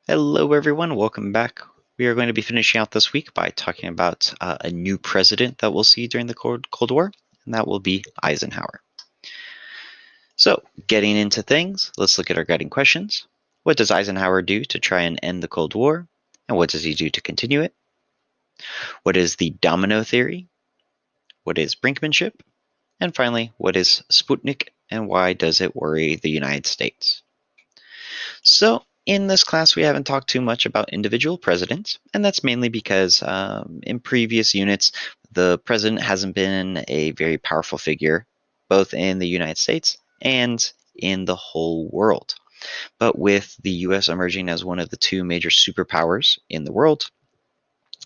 Hello, everyone. Welcome back. We are going to be finishing out this week by talking about a new president that we'll see during the Cold War, and that will be Eisenhower. So, getting into things, let's look at our guiding questions. What does Eisenhower do to try and end the Cold War? And what does he do to continue it? What is the domino theory? What is brinkmanship? And finally, what is Sputnik and why does it worry the United States? So, in this class, we haven't talked too much about individual presidents, and that's mainly because in previous units, the president hasn't been a very powerful figure, both in the United States and in the whole world. But with the US emerging as one of the two major superpowers in the world,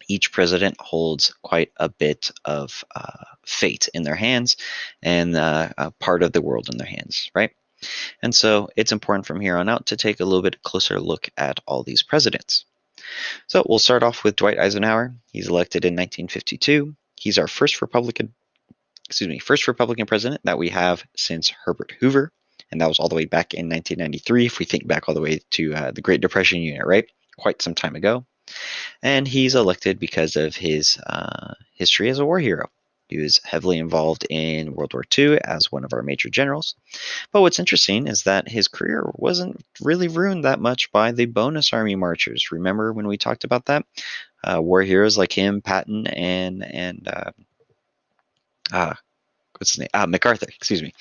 each president holds quite a bit of fate in their hands and a part of the world in their hands, right? And so it's important from here on out to take a little bit closer look at all these presidents. So we'll start off with Dwight Eisenhower. He's elected in 1952. He's our first Republican president that we have since Herbert Hoover, and that was all the way back in 1993. If we think back all the way to the Great Depression unit, right? Quite some time ago. And he's elected because of his history as a war hero. He was heavily involved in World War II as one of our major generals. But what's interesting is that his career wasn't really ruined that much by the bonus army marchers. Remember when we talked about that? War heroes like him, Patton, and what's his name? MacArthur. Excuse me.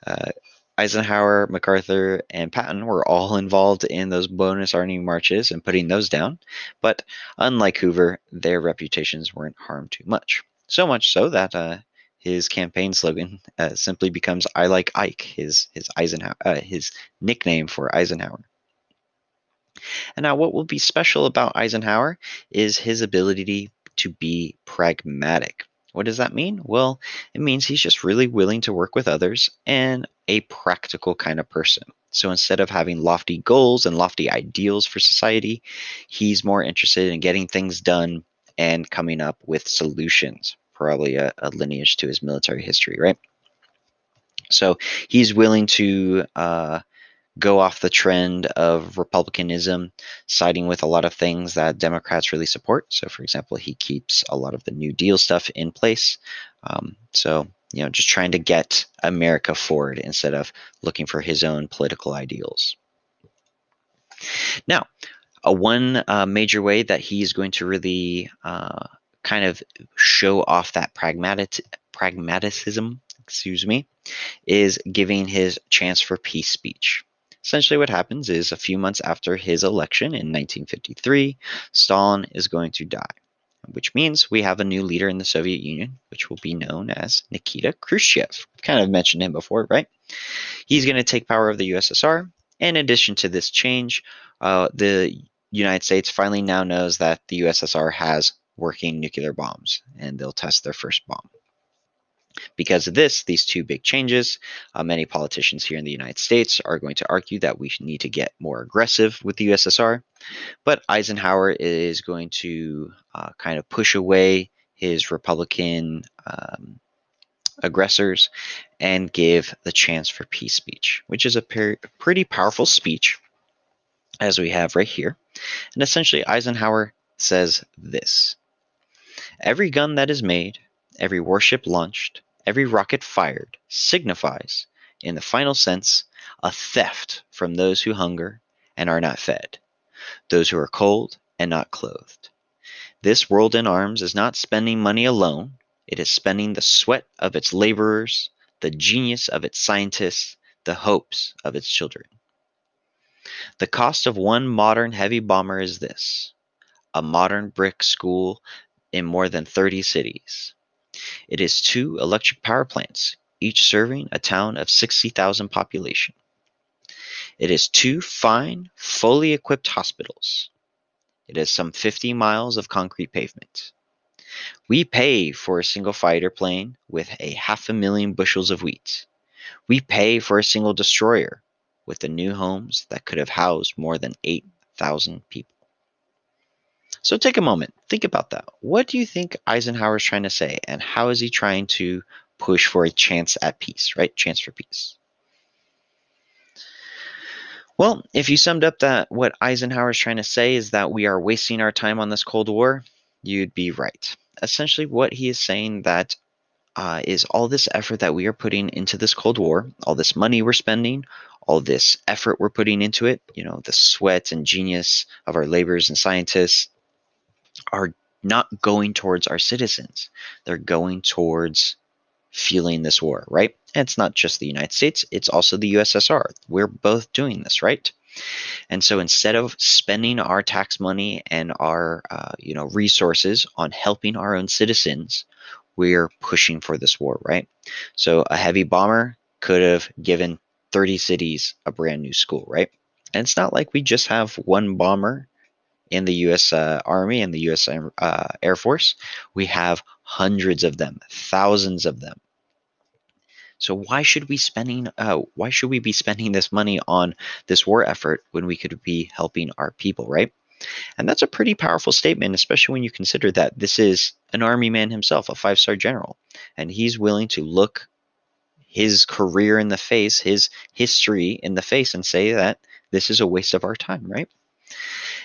Uh, Eisenhower, MacArthur, and Patton were all involved in those bonus army marches and putting those down. But unlike Hoover, their reputations weren't harmed too much. So much so that his campaign slogan simply becomes "I like Ike," his nickname for Eisenhower. And now, what will be special about Eisenhower is his ability to be pragmatic. What does that mean? Well, it means he's just really willing to work with others and a practical kind of person. So instead of having lofty goals and lofty ideals for society, he's more interested in getting things done and coming up with solutions. Probably a lineage to his military history, right? So he's willing to go off the trend of republicanism, siding with a lot of things that Democrats really support. So, for example, he keeps a lot of the New Deal stuff in place. Just trying to get America forward instead of looking for his own political ideals. Now, one major way that he's going to really kind of show off that pragmatism, is giving his chance for peace speech. Essentially, what happens is a few months after his election in 1953, Stalin is going to die, which means we have a new leader in the Soviet Union, which will be known as Nikita Khrushchev. Kind of mentioned him before, right? He's going to take power of the USSR. In addition to this change, the United States finally now knows that the USSR has working nuclear bombs, and they'll test their first bomb. Because of these two big changes, many politicians here in the United States are going to argue that we need to get more aggressive with the USSR. But Eisenhower is going to kind of push away his Republican aggressors and give the chance for peace speech, which is a pretty powerful speech, as we have right here. And essentially, Eisenhower says this: every gun that is made, every warship launched, every rocket fired signifies, in the final sense, a theft from those who hunger and are not fed, those who are cold and not clothed. This world in arms is not spending money alone, it is spending the sweat of its laborers, the genius of its scientists, the hopes of its children. The cost of one modern heavy bomber is this: a modern brick school in more than 30 cities. It is 2 electric power plants, each serving a town of 60,000 population. It is 2 fine, fully equipped hospitals. It is some 50 miles of concrete pavement. We pay for a single fighter plane with 500,000 bushels of wheat. We pay for a single destroyer with the new homes that could have housed more than 8,000 people. So take a moment, think about that. What do you think Eisenhower is trying to say, and how is he trying to push for a chance at peace, right? Chance for peace. Well, if you summed up that what Eisenhower's trying to say is that we are wasting our time on this Cold War, you'd be right. Essentially, what he is saying that is all this effort that we are putting into this Cold War, all this money we're spending, all this effort we're putting into it, the sweat and genius of our laborers and scientists are not going towards our citizens. They're going towards fueling this war, right? And it's not just the United States, it's also the USSR. We're both doing this, right? And so instead of spending our tax money and our resources on helping our own citizens, we're pushing for this war, right? So a heavy bomber could have given 30 cities a brand new school, right? And it's not like we just have one bomber in the U.S. Army and the U.S. Air Force. We have hundreds of them, thousands of them. So why should we be spending this money on this war effort when we could be helping our people, right? And that's a pretty powerful statement, especially when you consider that this is an army man himself, a five-star general, and he's willing to look his career in the face, his history in the face, and say that this is a waste of our time, right?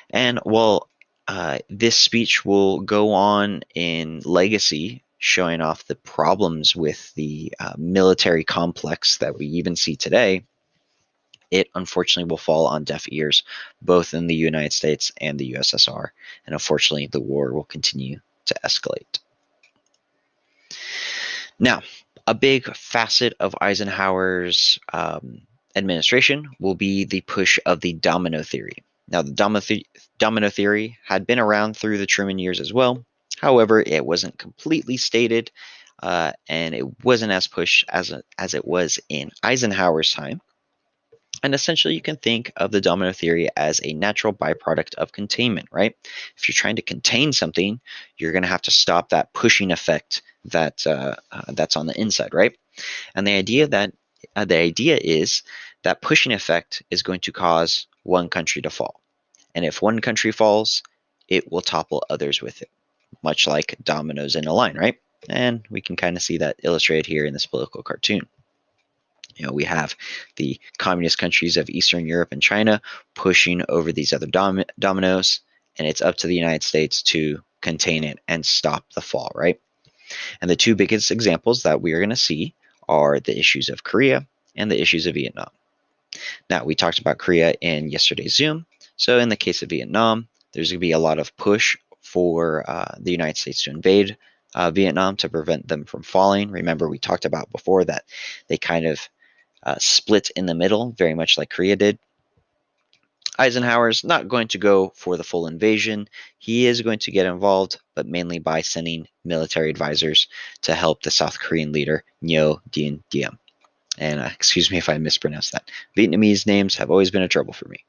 And while this speech will go on in legacy, showing off the problems with the military complex that we even see today, it unfortunately will fall on deaf ears, both in the United States and the USSR. And unfortunately, the war will continue to escalate. Now, a big facet of Eisenhower's administration will be the push of the domino theory. Now, the domino theory had been around through the Truman years as well. However, it wasn't completely stated, and it wasn't as pushed as it was in Eisenhower's time. And essentially, you can think of the domino theory as a natural byproduct of containment, right? If you're trying to contain something, you're going to have to stop that pushing effect that's on the inside, right? And the idea is that pushing effect is going to cause one country to fall, and if one country falls, it will topple others with it, much like dominoes in a line, right? And we can kind of see that illustrated here in this political cartoon. We have the communist countries of Eastern Europe and China pushing over these other dominoes, and it's up to the United States to contain it and stop the fall, right? And the two biggest examples that we are going to see are the issues of Korea and the issues of Vietnam. Now, we talked about Korea in yesterday's Zoom. So in the case of Vietnam, there's going to be a lot of push for the United States to invade Vietnam to prevent them from falling. Remember, we talked about before that they kind of split in the middle, very much like Korea did. Eisenhower's not going to go for the full invasion. He is going to get involved, but mainly by sending military advisors to help the South Korean leader, Ngo Dinh Diem. And excuse me if I mispronounced that. Vietnamese names have always been a trouble for me.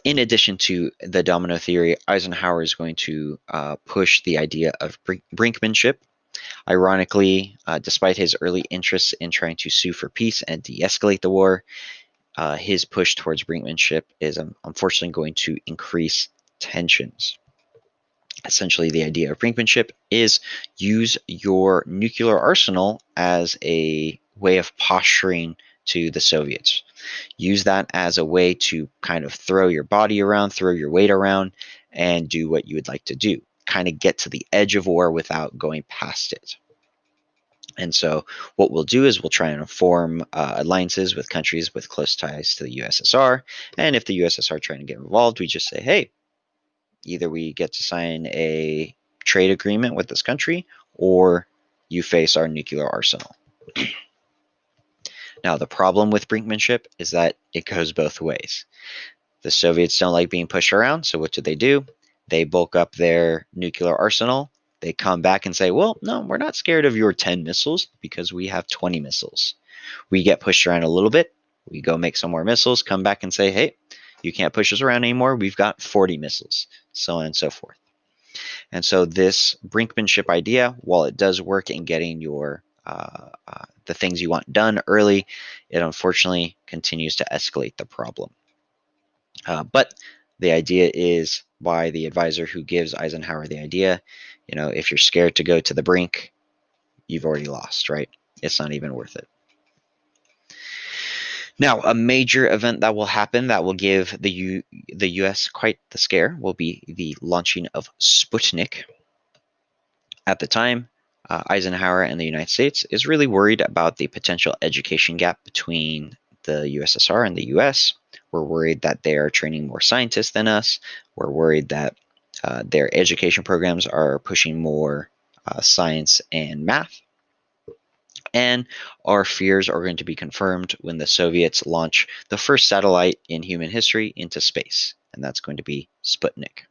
In addition to the domino theory, Eisenhower is going to push the idea of brinkmanship. Ironically, despite his early interests in trying to sue for peace and de-escalate the war, his push towards brinkmanship is unfortunately going to increase tensions. Essentially, the idea of brinkmanship is use your nuclear arsenal as a way of posturing to the Soviets. Use that as a way to kind of throw your body around, throw your weight around, and do what you would like to do. Kind of get to the edge of war without going past it. And so what we'll do is we'll try and form alliances with countries with close ties to the USSR. And if the USSR trying to get involved, we just say, hey, either we get to sign a trade agreement with this country or you face our nuclear arsenal. Now, the problem with brinkmanship is that it goes both ways. The Soviets don't like being pushed around, so what do? They bulk up their nuclear arsenal. They come back and say, well, no, we're not scared of your 10 missiles because we have 20 missiles. We get pushed around a little bit. We go make some more missiles, come back and say, hey, you can't push us around anymore. We've got 40 missiles, so on and so forth. And so this brinkmanship idea, while it does work in getting your the things you want done early, it unfortunately continues to escalate the problem. But the idea is by the advisor who gives Eisenhower the idea, if you're scared to go to the brink, you've already lost, right? It's not even worth it. Now, a major event that will happen that will give the U.S. quite the scare will be the launching of Sputnik. At the time, Eisenhower and the United States is really worried about the potential education gap between the USSR and the US. We're worried that they are training more scientists than us. We're worried that their education programs are pushing more science and math. And our fears are going to be confirmed when the Soviets launch the first satellite in human history into space, and that's going to be Sputnik.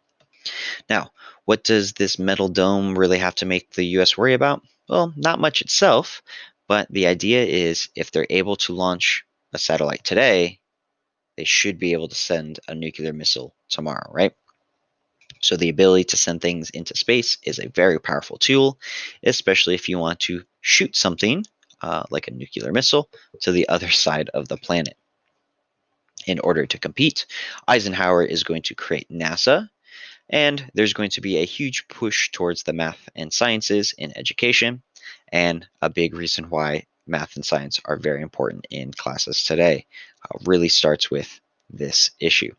Now, what does this metal dome really have to make the US worry about? Well, not much itself, but the idea is if they're able to launch a satellite today, they should be able to send a nuclear missile tomorrow, right? So the ability to send things into space is a very powerful tool, especially if you want to shoot something like a nuclear missile to the other side of the planet. In order to compete, Eisenhower is going to create NASA, and there's going to be a huge push towards the math and sciences in education, and a big reason why math and science are very important in classes today really starts with this issue.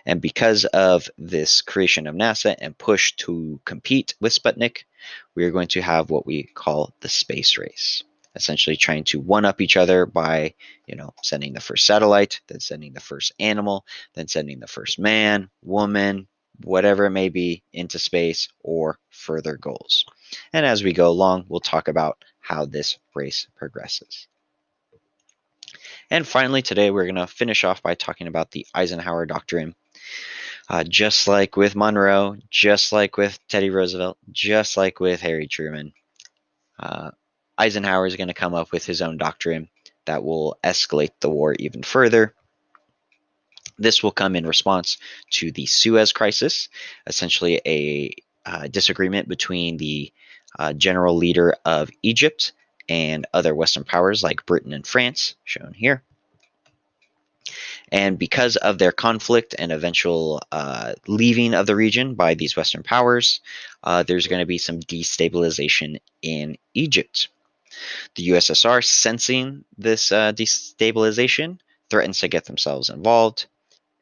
And because of this creation of NASA and push to compete with Sputnik, we are going to have what we call the space race. Essentially trying to one up each other by, sending the first satellite, then sending the first animal, then sending the first man, woman, whatever it may be, into space or further goals. And as we go along, we'll talk about how this race progresses. And finally, today we're going to finish off by talking about the Eisenhower Doctrine. Just like with Monroe, just like with Teddy Roosevelt, just like with Harry Truman, Eisenhower is going to come up with his own doctrine that will escalate the war even further. This will come in response to the Suez Crisis, essentially a disagreement between the general leader of Egypt and other Western powers like Britain and France, shown here. And because of their conflict and eventual leaving of the region by these Western powers, there's going to be some destabilization in Egypt. The USSR, sensing this destabilization, threatens to get themselves involved,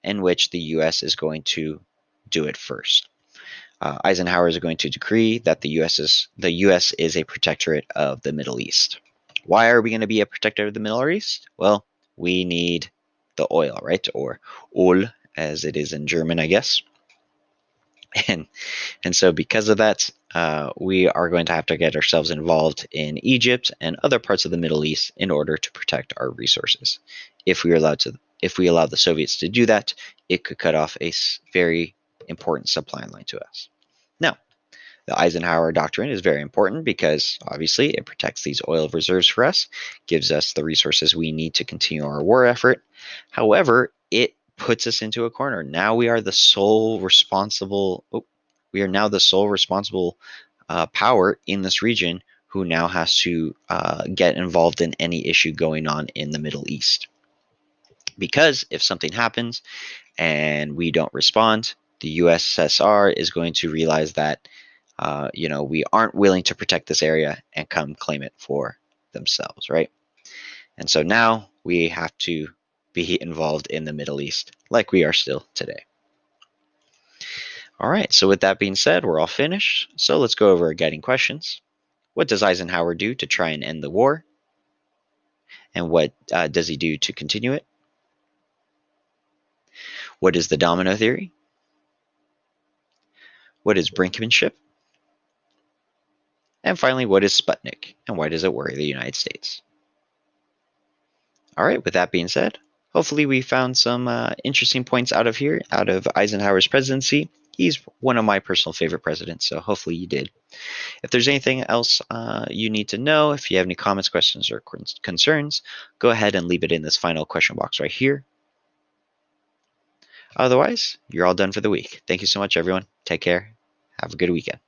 in which the US is going to do it first. Eisenhower is going to decree that the US is a protectorate of the Middle East. Why are we going to be a protectorate of the Middle East? Well, we need the oil, right? Or Öl, as it is in German, I guess. And so because of that, we are going to have to get ourselves involved in Egypt and other parts of the Middle East in order to protect our resources. If we allow the Soviets to do that, it could cut off a very important supply line to us. Now, the Eisenhower Doctrine is very important because obviously it protects these oil reserves for us, gives us the resources we need to continue our war effort. However, it puts us into a corner. Now we are the sole responsible. We are now the sole responsible power in this region who now has to get involved in any issue going on in the Middle East. Because if something happens and we don't respond, the USSR is going to realize that we aren't willing to protect this area and come claim it for themselves, right? And so now we have to be involved in the Middle East like we are still today. All right, so with that being said, we're all finished. So let's go over our guiding questions. What does Eisenhower do to try and end the war? And what does he do to continue it? What is the domino theory? What is brinkmanship? And finally, what is Sputnik, and why does it worry the United States? All right, with that being said, hopefully we found some interesting points out of Eisenhower's presidency. He's one of my personal favorite presidents, so hopefully you did. If there's anything else you need to know, if you have any comments, questions, or concerns, go ahead and leave it in this final question box right here. Otherwise, you're all done for the week. Thank you so much, everyone. Take care. Have a good weekend.